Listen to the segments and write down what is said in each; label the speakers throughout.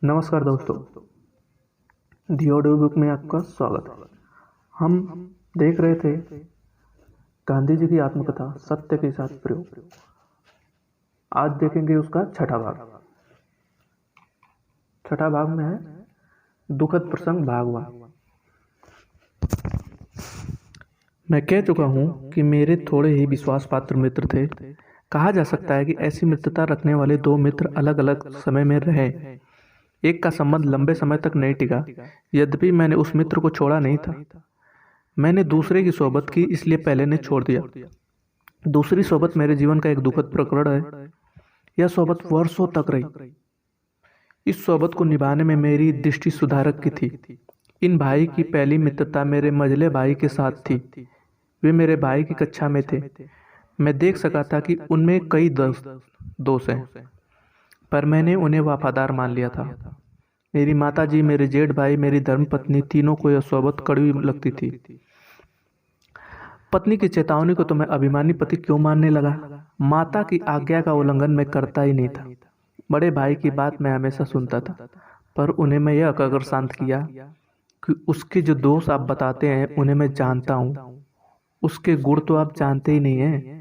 Speaker 1: नमस्कार दोस्तों, the audio book में आपका स्वागत है। हम देख रहे थे गांधी जी की आत्मकथा सत्य के साथ प्रयोग। आज देखेंगे उसका छठा भाग। छठा भाग में है दुखद प्रसंग भाग 1। मैं कह चुका हूँ कि मेरे थोड़े ही विश्वास पात्र मित्र थे। कहा जा सकता है कि ऐसी मित्रता रखने वाले दो मित्र अलग अलग समय में रहे। एक का संबंध लंबे समय तक नहीं टिका, यद्यपि मैंने उस मित्र को छोड़ा नहीं था। मैंने दूसरे की सोबत की, इसलिए पहले ने छोड़ दिया। दूसरी सोबत मेरे जीवन का एक दुखद प्रकरण है। यह सोबत वर्षों तक रही। इस सोबत को निभाने में मेरी दृष्टि सुधारक की थी। इन भाई की पहली मित्रता मेरे मझले भाई के साथ थी। वे मेरे भाई की कक्षा में थे। मैं देख सका था कि उनमें कई दोष हैं, पर मैंने उन्हें वफादार मान लिया था। मेरी माताजी, मेरे जेठ भाई, मेरी धर्मपत्नी, तीनों को यह सोबत कड़वी लगती थी। पत्नी की चेतावनी को तो मैं अभिमानी पति क्यों मानने लगा। माता की आज्ञा का उल्लंघन मैं करता ही नहीं था। बड़े भाई की बात मैं हमेशा सुनता था, पर उन्हें मैं यह कहकर शांत किया कि उसके जो दोष आप बताते हैं उन्हें मैं जानता हूँ। उसके गुण तो आप जानते ही नहीं हैं।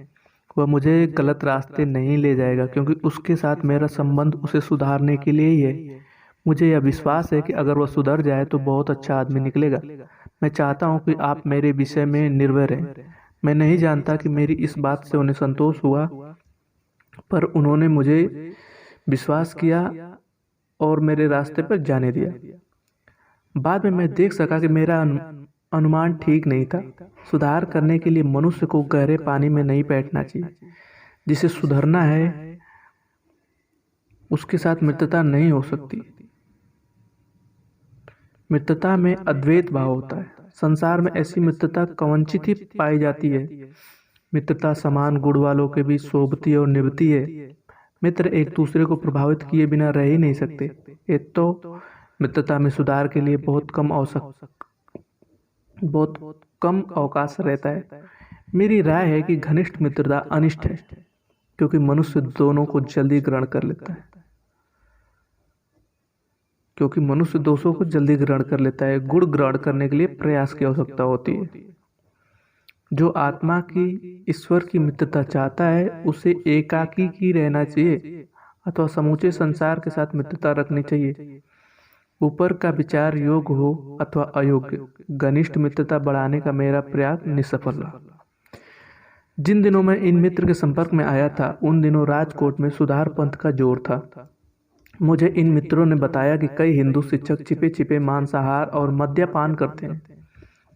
Speaker 1: वह मुझे गलत रास्ते नहीं ले जाएगा, क्योंकि उसके साथ मेरा संबंध उसे सुधारने के लिए ही है। मुझे यह विश्वास है कि अगर वह सुधर जाए तो बहुत अच्छा आदमी निकलेगा। मैं चाहता हूँ कि आप मेरे विषय में निर्भय रहें। मैं नहीं जानता कि मेरी इस बात से उन्हें संतोष हुआ, पर उन्होंने मुझे विश्वास किया और मेरे रास्ते पर जाने दिया। बाद में मैं देख सका कि मेरा अनुमान ठीक नहीं था। सुधार करने के लिए मनुष्य को गहरे पानी में नहीं बैठना चाहिए। जिसे सुधरना है उसके साथ मित्रता नहीं हो सकती। मित्रता में अद्वैत भाव होता है। संसार में ऐसी मित्रता कवंचित ही पाई जाती है। मित्रता समान गुण वालों के बीच शोभती और निभती है। मित्र एक दूसरे को प्रभावित किए बिना रह ही नहीं सकते। ये तो मित्रता में सुधार के लिए बहुत कम अवकाश रहता है। मेरी राय है कि घनिष्ठ मित्रता अनिष्ट है, क्योंकि मनुष्य दोनों को जल्दी ग्रहण कर लेता है। गुण ग्रहण करने के लिए प्रयास की आवश्यकता होती है। जो आत्मा की ईश्वर की मित्रता चाहता है उसे एकाकी ही रहना चाहिए अथवा समूचे संसार के साथ मित्रता रखनी चाहिए। ऊपर का विचार योग्य हो अथवा अयोग्य, घनिष्ठ मित्रता बढ़ाने का मेरा प्रयास निष्फल रहा। जिन दिनों में इन मित्र के संपर्क में आया था उन दिनों राजकोट में सुधार पंथ का जोर था। मुझे इन मित्रों ने बताया कि कई हिंदू शिक्षक छिपे छिपे मांसाहार और मद्यपान करते हैं।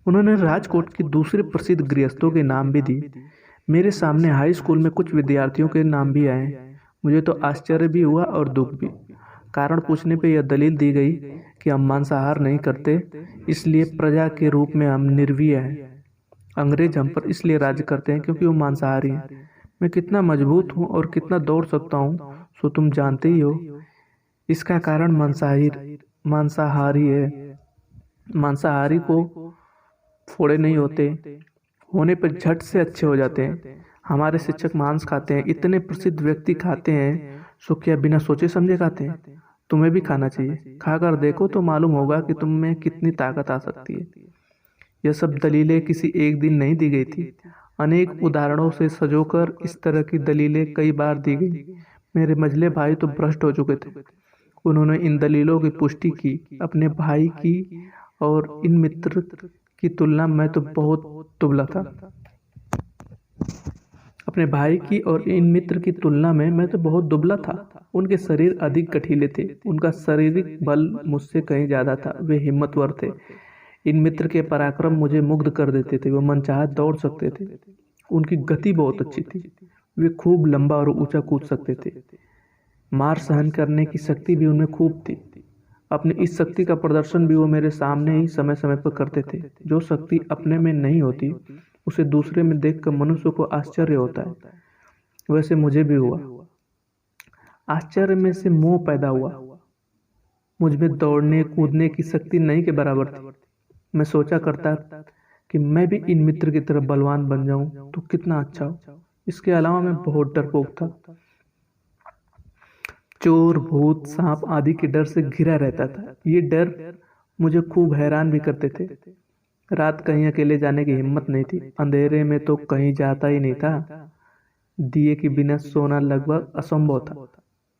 Speaker 1: उन्होंने राजकोट के दूसरे प्रसिद्ध गृहस्थों के नाम भी दिए। मेरे सामने हाई स्कूल में कुछ विद्यार्थियों के नाम भी आए। मुझे तो आश्चर्य भी हुआ और दुख भी। कारण पूछने पे यह दलील दी गई कि हम मांसाहार नहीं करते, इसलिए प्रजा के रूप में हम निर्वीय हैं। अंग्रेज हम पर इसलिए राज्य करते हैं क्योंकि वो मांसाहारी हैं। मैं कितना मजबूत हूँ और कितना दौड़ सकता हूँ सो तुम जानते ही हो। इसका कारण मांसाहारी है। मांसाहारी को फोड़े नहीं होते, होने पर झट से अच्छे हो जाते हैं। हमारे शिक्षक मांस खाते हैं, इतने प्रसिद्ध व्यक्ति खाते हैं, सो क्या बिना सोचे समझे खाते हैं? तुम्हें भी खाना चाहिए। खाकर देखो तो मालूम होगा कि तुम में कितनी ताकत आ सकती है। यह सब दलीलें किसी एक दिन नहीं दी गई थी। अनेक उदाहरणों से सजोकर इस तरह की दलीलें कई बार दी गई। मेरे मझले भाई तो भ्रष्ट हो चुके थे। उन्होंने इन दलीलों की पुष्टि की। अपने भाई की और इन मित्र की तुलना में तो बहुत दुबला था। अपने भाई की और इन मित्र की तुलना में मैं तो बहुत दुबला था। उनके शरीर अधिक गठीले थे। उनका शारीरिक बल मुझसे कहीं ज्यादा था। वे हिम्मतवर थे। इन मित्र के पराक्रम मुझे मुग्ध कर देते थे। वो मनचाहा दौड़ सकते थे। उनकी गति बहुत अच्छी थी। वे खूब लंबा और ऊंचा कूद सकते थे। मार सहन करने की शक्ति भी उनमें खूब थी। अपनी इस शक्ति का प्रदर्शन भी वो मेरे सामने ही समय समय पर करते थे। जो शक्ति अपने में नहीं होती उसे दूसरे में देखकर मनुष्य को आश्चर्य होता है। वैसे मुझे भी हुआ। आश्चर्य में से मोह पैदा हुआ। मुझ में दौड़ने कूदने की शक्ति नहीं के बराबर थी। मैं सोचा करता कि मैं भी इन मित्र की तरह बलवान बन जाऊं तो कितना अच्छा हो। इसके अलावा मैं बहुत डरपोक था। चोर, भूत, सांप आदि के डर से घिरा रहता था। ये डर मुझे खूब हैरान भी करते थे। रात कहीं अकेले जाने की हिम्मत नहीं थी। अंधेरे में तो कहीं जाता ही नहीं था। दिए के बिना सोना लगभग असंभव था।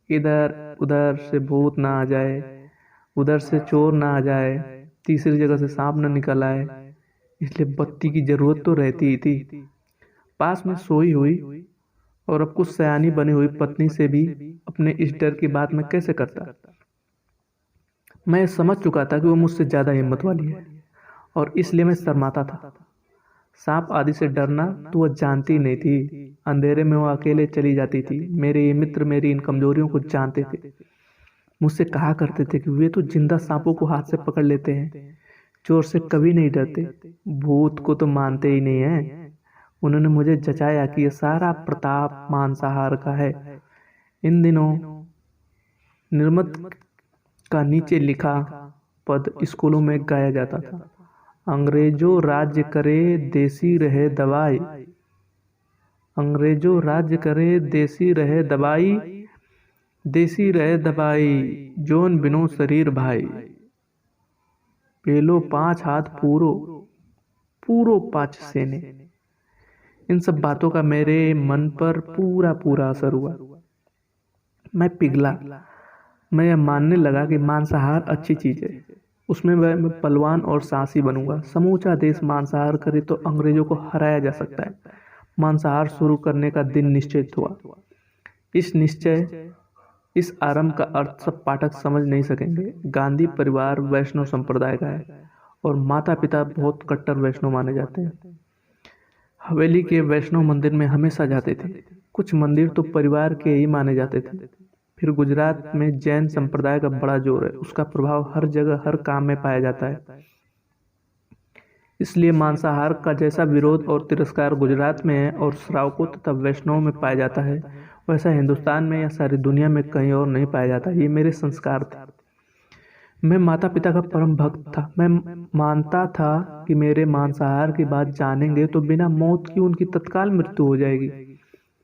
Speaker 1: इधर उधर से भूत ना आ जाए, उधर से चोर ना आ जाए, तीसरी जगह से सांप न निकल आए, इसलिए बत्ती की जरूरत तो रहती ही थी। पास में सोई हुई और अब कुछ सयानी बनी हुई पत्नी से भी अपने इस डर की बात मैं कैसे करता। मैं समझ चुका था कि वो मुझसे ज्यादा हिम्मत वाली है और इसलिए मैं शर्माता था। सांप आदि से डरना तो वह जानती नहीं थी। अंधेरे में वो अकेले चली जाती थी। मेरे ये मित्र मेरी इन कमजोरियों को जानते थे। मुझसे कहा करते थे कि वे तो जिंदा सांपों को हाथ से पकड़ लेते हैं, चोर से कभी नहीं डरते, भूत को तो मानते ही नहीं है। उन्होंने मुझे जचाया कि यह सारा प्रताप मांसाहार का है। इन दिनों निर्मत का नीचे लिखा पद स्कूलों में गाया जाता था। अंग्रेजों राज्य करे देसी रहे दवाई, अंग्रेजों राज्य करे देसी रहे दवाई, देसी रहे दवाई जोन बिनो शरीर भाई, पेलो 5 हाथ पूरो पूरो 5 सेने। इन सब बातों का मेरे मन पर पूरा पूरा असर हुआ। मैं पिघला। मैं यह मानने लगा कि मांसाहार अच्छी चीज है, उसमें मैं पलवान और साहसी बनूंगा। समूचा देश मांसाहार करे तो अंग्रेजों को हराया जा सकता है। मांसाहार शुरू करने का दिन निश्चित हुआ। इस आरंभ का अर्थ सब पाठक समझ नहीं सकेंगे। गांधी परिवार वैष्णव संप्रदाय का है और माता पिता बहुत कट्टर वैष्णव माने जाते हैं। हवेली के वैष्णव मंदिर में हमेशा जाते थे। कुछ मंदिर तो परिवार के ही माने जाते थे। फिर गुजरात में जैन संप्रदाय का बड़ा जोर है, उसका प्रभाव हर जगह हर काम में पाया जाता है। इसलिए मांसाहार का जैसा विरोध और तिरस्कार गुजरात में है और श्रावकों तथा वैष्णव में पाया जाता है, वैसा हिंदुस्तान में या सारी दुनिया में कहीं और नहीं पाया जाता। ये मेरे संस्कार थे। मैं माता पिता का परम भक्त था। मैं मानता था कि मेरे मांसाहार की बात जानेंगे तो बिना मौत की उनकी तत्काल मृत्यु हो जाएगी।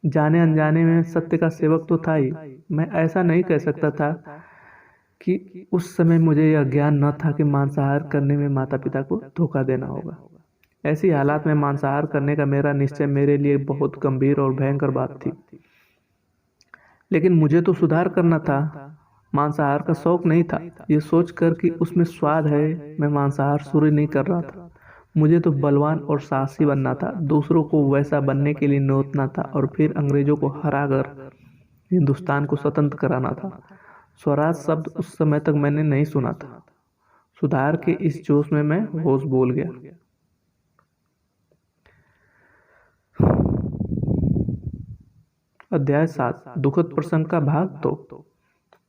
Speaker 1: जाने अनजाने में सत्य का सेवक तो था ही। मैं ऐसा नहीं कह सकता था कि उस समय मुझे यह ज्ञान न था कि मांसाहार करने में माता पिता को धोखा देना होगा। ऐसी हालात में मांसाहार करने का मेरा निश्चय मेरे लिए बहुत गंभीर और भयंकर बात थी। लेकिन मुझे तो सुधार करना था, मांसाहार का शौक नहीं था। ये सोचकर कि उसमें स्वाद है, मैं मांसाहार शुरू नहीं कर रहा था। मुझे तो बलवान और साहसी बनना था, दूसरों को वैसा बनने के लिए नोचना था और फिर अंग्रेजों को हराकर हिंदुस्तान को स्वतंत्र कराना था। स्वराज शब्द उस समय तक मैंने नहीं सुना था। सुधार के इस जोश में मैं होश बोल गया। अध्याय 7 दुखद प्रसंग का भाग 2।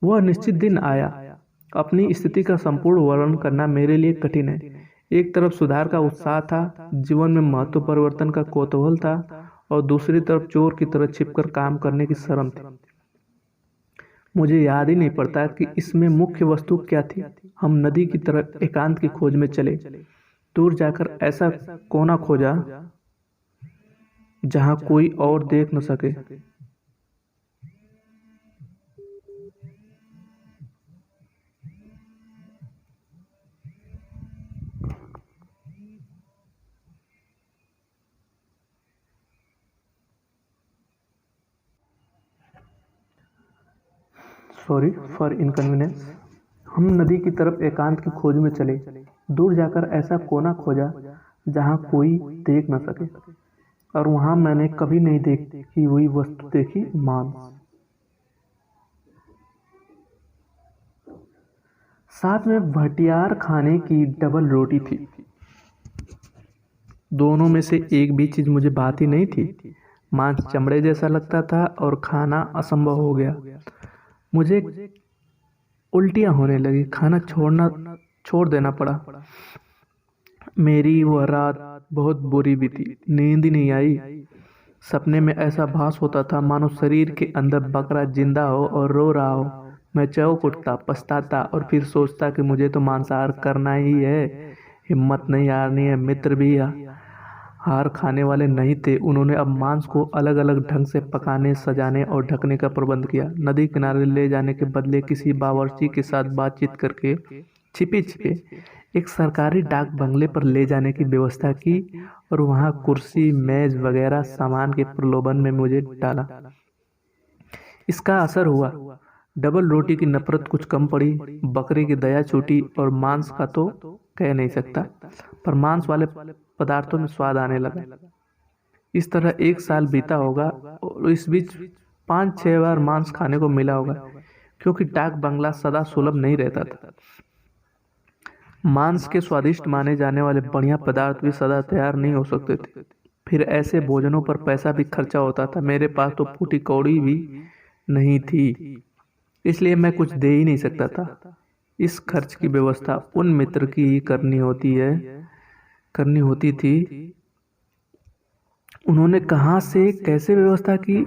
Speaker 1: वह निश्चित दिन आया। अपनी स्थिति का संपूर्ण वर्णन करना मेरे लिए कठिन है। एक तरफ सुधार का उत्साह था, जीवन में महत्व परिवर्तन का कौतूहल था, और दूसरी तरफ चोर की तरह छिपकर काम करने की शर्म थी। मुझे याद ही नहीं पड़ता कि इसमें मुख्य वस्तु क्या थी। हम नदी की तरफ एकांत की खोज में चले। दूर जाकर ऐसा कोना खोजा जहां कोई और देख न सके। Sorry for inconvenience. हम नदी की तरफ एकांत की खोज में चले। दूर जाकर ऐसा कोना खोजा जहां कोई देख न सके, और वहां मैंने कभी नहीं देखी हुई वस्तु देखी, मांस। साथ में भटियार खाने की डबल रोटी थी। दोनों में से एक भी चीज मुझे भाती नहीं थी। मांस चमड़े जैसा लगता था और खाना असंभव हो गया। मुझे उल्टियां होने लगी। खाना छोड़ देना पड़ा। मेरी वह रात बहुत बुरी बीती। नींद ही नहीं आई। सपने में ऐसा भास होता था मानो शरीर के अंदर बकरा जिंदा हो और रो रहा हो। मैं चौंक उठता, पछताता और फिर सोचता कि मुझे तो मांसाहार करना ही है। हिम्मत नहीं हारनी है। मित्र भी हार खाने वाले नहीं थे। उन्होंने अब मांस को अलग अलग ढंग से पकाने, सजाने और ढकने का प्रबंध किया। नदी किनारे ले जाने के बदले किसी बावर्ची के साथ बातचीत करके छिपे छिपे एक सरकारी डाक बंगले पर ले जाने की व्यवस्था की और वहां कुर्सी, मेज वगैरह सामान के प्रलोभन में मुझे डाला। इसका असर हुआ। डबल रोटी की नफरत कुछ कम पड़ी, बकरे की दया छूटी और मांस का तो कह नहीं सकता, पर मांस वाले पदार्थों में स्वाद आने लगा। इस तरह 1 साल बीता होगा और इस बीच 5-6 बार मांस खाने को मिला होगा, क्योंकि डाक बंगला सदा सुलभ नहीं रहता था। मांस के स्वादिष्ट माने जाने वाले बढ़िया पदार्थ भी सदा तैयार नहीं हो सकते थे। फिर ऐसे भोजनों पर पैसा भी खर्चा होता था। मेरे पास तो फूटी कौड़ी भी नहीं थी, इसलिए मैं कुछ दे ही नहीं सकता था। इस खर्च की व्यवस्था उन मित्र की ही करनी होती थी। उन्होंने कहाँ से कैसे व्यवस्था की,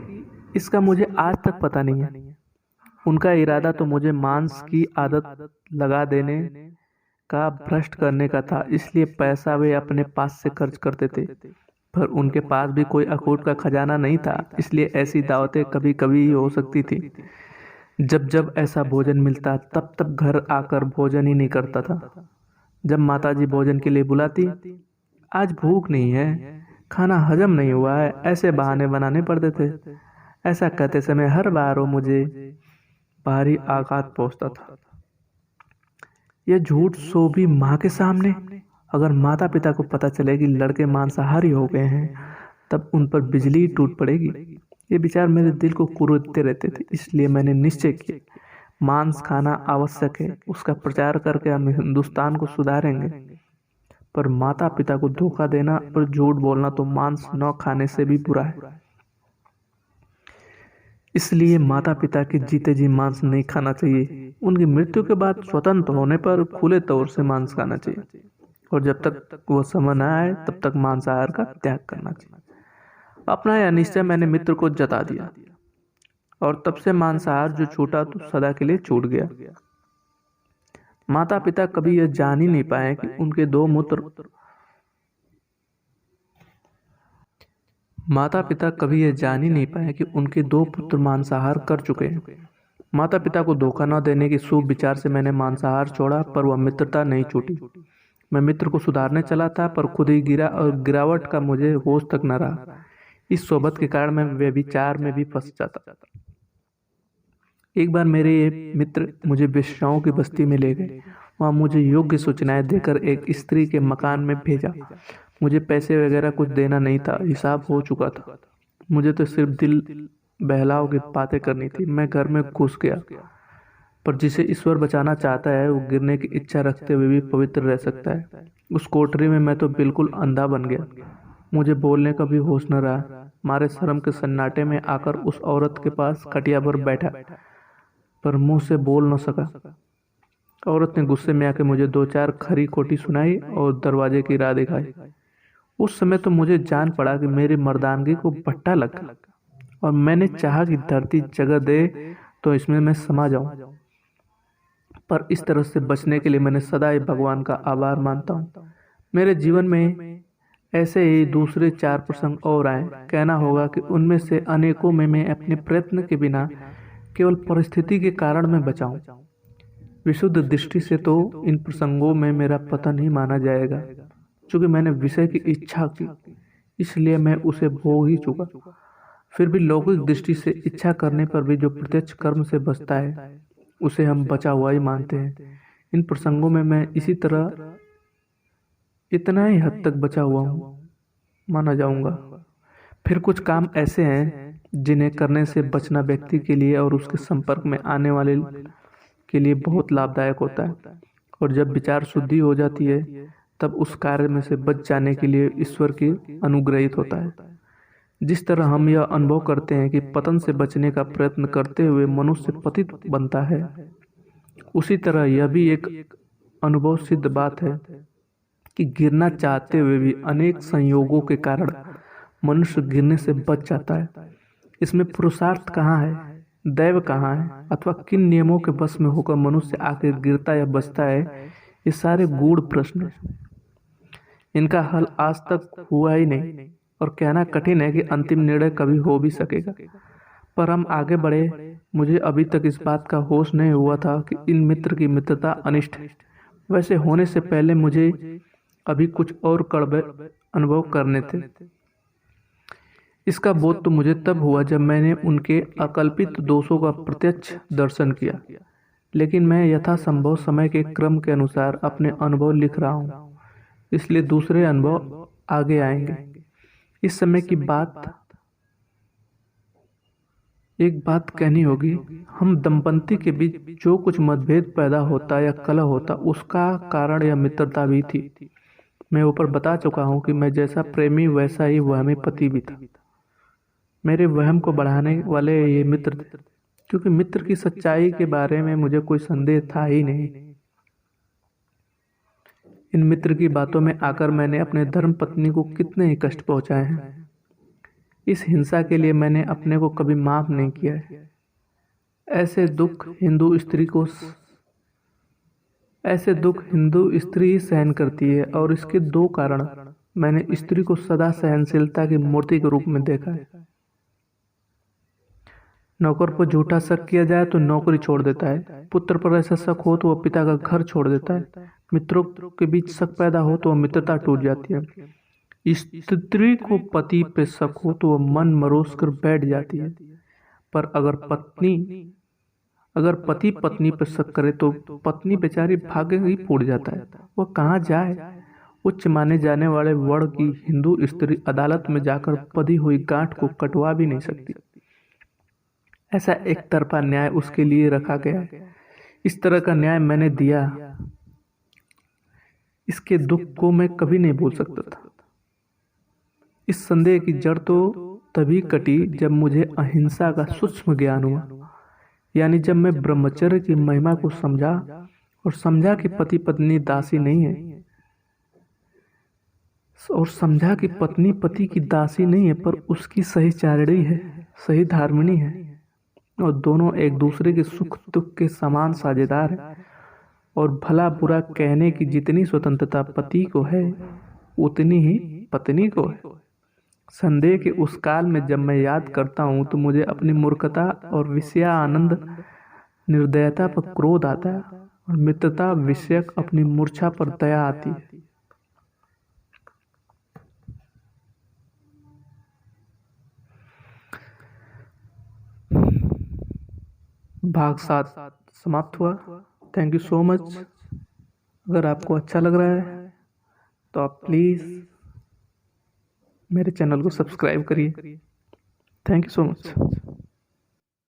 Speaker 1: इसका मुझे आज तक पता नहीं है। उनका इरादा तो मुझे मांस की आदत लगा देने का, भ्रष्ट करने का था, इसलिए पैसा वे अपने पास से खर्च करते थे। पर उनके पास भी कोई अकूट का खजाना नहीं था, इसलिए ऐसी दावतें कभी कभी ही हो सकती थी। जब जब ऐसा भोजन मिलता तब तब घर आकर भोजन ही नहीं करता था। जब माताजी भोजन के लिए बुलाती, आज भूख नहीं है, खाना हजम नहीं हुआ है, ऐसे बहाने बनाने पड़ते थे। ऐसा कहते समय हर बार वो मुझे भारी आघात पहुंचता था। यह झूठ सो भी माँ के सामने। अगर माता पिता को पता चले कि लड़के मांसाहारी हो गए हैं, तब उन पर बिजली टूट पड़ेगी। ये विचार मेरे दिल को कुरेदते रहते थे, इसलिए मैंने निश्चय किया, मांस खाना आवश्यक है, उसका प्रचार करके हम हिंदुस्तान को सुधारेंगे। पर माता पिता को धोखा देना और झूठ बोलना तो मांस न खाने से भी बुरा है। इसलिए माता पिता के जीते जी मांस नहीं खाना चाहिए। उनकी मृत्यु के बाद स्वतंत्र होने पर खुले तौर से मांस खाना चाहिए, और जब तक वो समय न आए तब तक मांसाहार का त्याग करना चाहिए। अपना यह निश्चय मैंने मित्र को जता दिया, और तब से मांसाहार जो छूटा तो सदा के लिए छूट गया। माता पिता कभी यह जान ही नहीं पाए कि उनके दो पुत्र मांसाहार कर चुके हैं। माता पिता को धोखा न देने के शुभ विचार से मैंने मांसाहार छोड़ा, पर वह मित्रता नहीं छूटी। मैं मित्र को सुधारने चला था, पर खुद ही गिरा और गिरावट का मुझे होश तक न रहा। इस सोबत के कारण मैं व्यभिचार में भी फंस जाता। एक बार मेरे मित्र मुझे वेश्याओं की बस्ती में ले गए। वहाँ मुझे योग्य सूचनाएं देकर एक स्त्री के मकान में भेजा। मुझे पैसे वगैरह कुछ देना नहीं था, हिसाब हो चुका था। मुझे तो सिर्फ दिल बहलाव की बातें करनी थी। मैं घर में घुस गया, पर जिसे ईश्वर बचाना चाहता है वो गिरने की इच्छा रखते हुए भी पवित्र रह सकता है। उस कोठरी में मैं तो बिल्कुल अंधा बन गया। मुझे बोलने का भी होश न रहा। मारे शर्म के सन्नाटे में आकर उस औरत के पास खटिया पर बैठा, पर मुंह से बोल न सका। औरत ने गुस्से में आके मुझे 2-4 खरी खोटी सुनाई और दरवाजे की राह दिखाई। उस समय तो मुझे जान पड़ा कि मेरी मर्दानगी को भट्टा लगा, और मैंने चाहा कि धरती जगह दे तो इसमें मैं समा जाऊं। पर इस तरह से बचने के लिए मैंने सदा ही भगवान का आभार मानता हूँ। मेरे जीवन में ऐसे ही दूसरे 4 प्रसंग और आए। कहना होगा कि उनमें से अनेकों में मैं अपने प्रयत्न के बिना केवल परिस्थिति के कारण में बचा हूँ। विशुद्ध दृष्टि से तो इन प्रसंगों में मेरा पतन ही माना जाएगा। क्योंकि मैंने विषय की इच्छा की, इसलिए मैं उसे भोग ही चुका। फिर भी लौकिक दृष्टि से इच्छा करने पर भी जो प्रत्यक्ष कर्म से बचता है, उसे हम बचा हुआ ही मानते हैं। इन प्रसंगों में मैं इसी तरह इतना ही हद तक बचा हुआ हूँ माना जाऊंगा। फिर कुछ काम ऐसे हैं जिन्हें करने से बचना व्यक्ति के लिए और उसके संपर्क में आने वाले के लिए बहुत लाभदायक होता है, और जब विचार शुद्धि हो जाती है तब उस कार्य में से बच जाने के लिए ईश्वर की अनुग्रहित होता है। जिस तरह हम यह अनुभव करते हैं कि पतन से बचने का प्रयत्न करते हुए मनुष्य पतित बनता है, उसी तरह यह भी एक अनुभव सिद्ध बात है कि गिरना चाहते हुए भी अनेक संयोगों के कारण मनुष्य गिरने से बच जाता है। इसमें पुरुषार्थ कहाँ है, दैव कहाँ है, अथवा किन नियमों के बस में होकर मनुष्य आखिर गिरता या बचता है, ये सारे गूढ़ प्रश्न। इनका हल आज तक हुआ ही नहीं और कहना कठिन है कि अंतिम निर्णय कभी हो भी सकेगा। पर हम आगे बढ़े। मुझे अभी तक इस बात का होश नहीं हुआ था कि इन मित्र की मित्रता अनिष्ट है। वैसे होने से पहले मुझे अभी कुछ और कड़वे अनुभव करने थे। इसका बोध तो मुझे तब हुआ जब मैंने उनके अकल्पित दोषों का प्रत्यक्ष दर्शन किया। लेकिन मैं यथासंभव समय के क्रम के अनुसार अपने अनुभव लिख रहा हूँ, इसलिए दूसरे अनुभव आगे आएंगे। इस समय की बात एक बात कहनी होगी। हम दंपति के बीच जो कुछ मतभेद पैदा होता या कलह होता, उसका कारण यह मित्रता भी थी। मैं ऊपर बता चुका हूँ कि मैं जैसा प्रेमी वैसा ही वहमी पति भी था। मेरे वहम को बढ़ाने वाले ये मित्र थे, क्योंकि मित्र की सच्चाई के बारे में मुझे कोई संदेह था ही नहीं। इन मित्र की बातों में आकर मैंने अपने धर्म पत्नी को कितने ही कष्ट पहुंचाए हैं। इस हिंसा के लिए मैंने अपने को कभी माफ नहीं किया है। ऐसे दुख हिंदू स्त्री ही सहन करती है, और इसके दो कारण मैंने स्त्री को सदा सहनशीलता की मूर्ति के रूप में देखा है। नौकर पर झूठा शक किया जाए तो नौकरी छोड़ देता है। पुत्र पर ऐसा शक हो तो वह पिता का घर छोड़ देता है। मित्रों के बीच शक पैदा हो तो वह मित्रता टूट जाती है। स्त्री को पति पे शक हो तो वह मन मरोस कर बैठ जाती है। पर अगर पति पत्नी पर शक करे तो पत्नी बेचारी भाग्य ही फूट जाता है। वह कहाँ जाए। उच्च माने जाने वाले वर्ण की हिंदू स्त्री अदालत में जाकर बंधी हुई गांठ को कटवा भी नहीं सकती। ऐसा एक तरफा न्याय उसके लिए रखा गया है। इस तरह का न्याय मैंने दिया, इसके दुख को मैं कभी नहीं भूल सकता था। इस संदेह की जड़ तो तभी कटी जब मुझे अहिंसा का सूक्ष्म ज्ञान हुआ, यानी जब मैं ब्रह्मचर्य की महिमा को समझा और समझा कि पति पत्नी दासी नहीं है, और समझा कि पत्नी पति की दासी नहीं है पर उसकी सहचारिणी है, सही धार्मिणी है, और दोनों एक दूसरे के सुख दुख के समान साझेदार हैं। और भला बुरा कहने की जितनी स्वतंत्रता पति को है उतनी ही पत्नी को है। संदेह के उस काल में जब मैं याद करता हूँ तो मुझे अपनी मूर्खता और विषया आनंद निर्दयता पर क्रोध आता है, और मित्रता विषयक अपनी मूर्छा पर दया आती है। भाग 7 समाप्त हुआ। Thank you so much. अगर आपको अच्छा लग रहा है तो आप प्लीज़ मेरे चैनल को सब्सक्राइब करिए। Thank you so much.